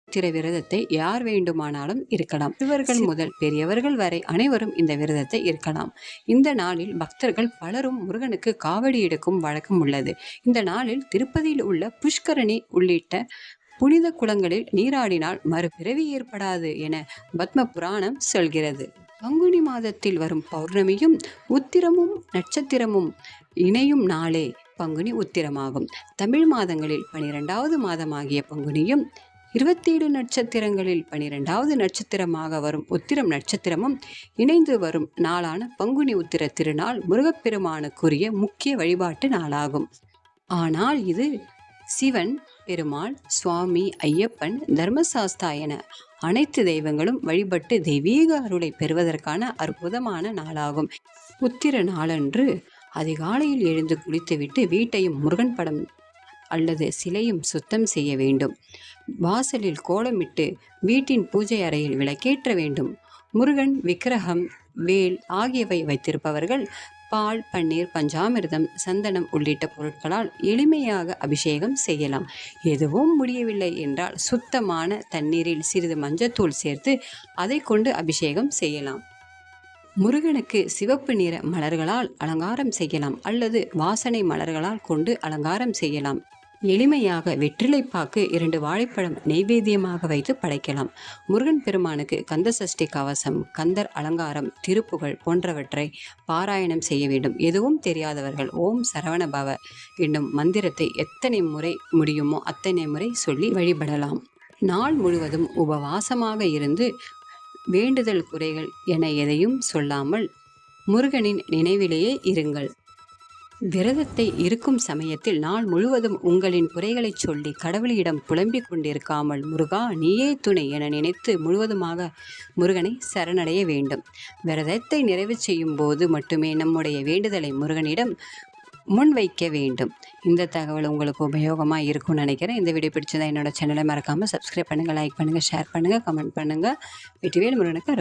சித்திர விரதத்தை யார் வேண்டுமானாலும் இருக்கலாம். சிறுவர்கள் முதல் பெரியவர்கள் வரை அனைவரும் இந்த விரதத்தை இருக்கலாம். இந்த நாளில் பக்தர்கள் பலரும் முருகனுக்கு காவடி எடுக்கும் வழக்கம் உள்ளது. இந்த நாளில் திருப்பதியில் உள்ள புஷ்கரணி உள்ளிட்ட புனித குளங்களில் நீராடினால் மறுபிறவி ஏற்படாது என பத்ம புராணம் சொல்கிறது. பங்குனி மாதத்தில் வரும் பௌர்ணமியும் உத்திரமும் நட்சத்திரமும் இணையும் நாளே பங்குனி உத்திரமாகும். தமிழ் மாதங்களில் 12வது மாதமாகிய பங்குனியும் 27 நட்சத்திரங்களில் 12வது நட்சத்திரமாக வரும் உத்திரம் நட்சத்திரமும் இணைந்து வரும் நாளான பங்குனி உத்திர திருநாள் முருகப்பெருமானுக்குரிய முக்கிய வழிபாட்டு நாளாகும். ஆனால் இது சிவன், பெருமாள், சுவாமி, ஐயப்பன், தர்மசாஸ்தா என அனைத்து தெய்வங்களும் வழிபட்டு தெய்வீக அருளை பெறுவதற்கான அற்புதமான நாளாகும். உத்திர நாளன்று அதிகாலையில் எழுந்து குளித்துவிட்டு வீட்டையும் முருகன் படம் அல்லது சிலையும் சுத்தம் செய்ய வேண்டும். வாசலில் கோலமிட்டு வீட்டின் பூஜை அறையில் விளக்கேற்ற வேண்டும். முருகன் விக்கிரகம், வேல் ஆகியவை வைத்திருப்பவர்கள் பால், பன்னீர், பஞ்சாமிர்தம், சந்தனம் உள்ளிட்ட பொருட்களால் எளிமையாக அபிஷேகம் செய்யலாம். எதுவும் முடியவில்லை என்றால் சுத்தமான தண்ணீரில் சிறிது மஞ்சத்தூள் சேர்த்து அதை கொண்டு அபிஷேகம் செய்யலாம். முருகனுக்கு சிவப்பு நிற மலர்களால் அலங்காரம் செய்யலாம் அல்லது வாசனை மலர்களால் கொண்டு அலங்காரம் செய்யலாம். எளிமையாக வெற்றிலைப்பாக்கு 2 வாழைப்பழம் நெய்வேத்தியமாக வைத்து படைக்கலாம். முருகன் பெருமானுக்கு கந்த சஷ்டி கவசம், கந்தர் அலங்காரம், திருப்புகழ் போன்றவற்றை பாராயணம் செய்ய வேண்டும். எதுவும் தெரியாதவர்கள் ஓம் சரவண பவ என்னும் மந்திரத்தை எத்தனை முறை முடியுமோ அத்தனை முறை சொல்லி வழிபடலாம். நாள் முழுவதும் உபவாசமாக இருந்து வேண்டுதல் குறைகள் என எதையும் சொல்லாமல் முருகனின் நினைவிலேயே இருங்கள். விரதத்தை இருக்கும் சமயத்தில் நாள் முழுவதும் உங்களின் குறைகளை சொல்லி கடவுளிடம் புலம்பிக் கொண்டிருக்காமல் முருகா நீயே துணை என நினைத்து முழுவதுமாக முருகனை சரணடைய வேண்டும். விரதத்தை நிறைவு செய்யும் போது மட்டுமே நம்முடைய வேண்டுதலை முருகனிடம் முன்வைக்க வேண்டும். இந்த தகவல் உங்களுக்கு உபயோகமாக இருக்கும்னு நினைக்கிறேன். இந்த வீடியோ பிடிச்சதா என்னோட சேனலை மறக்காமல் சப்ஸ்கிரைப் பண்ணுங்கள், லைக் பண்ணுங்கள், ஷேர் பண்ணுங்கள், கமெண்ட் பண்ணுங்கள். வெற்றிவேல் முருகனுக்கு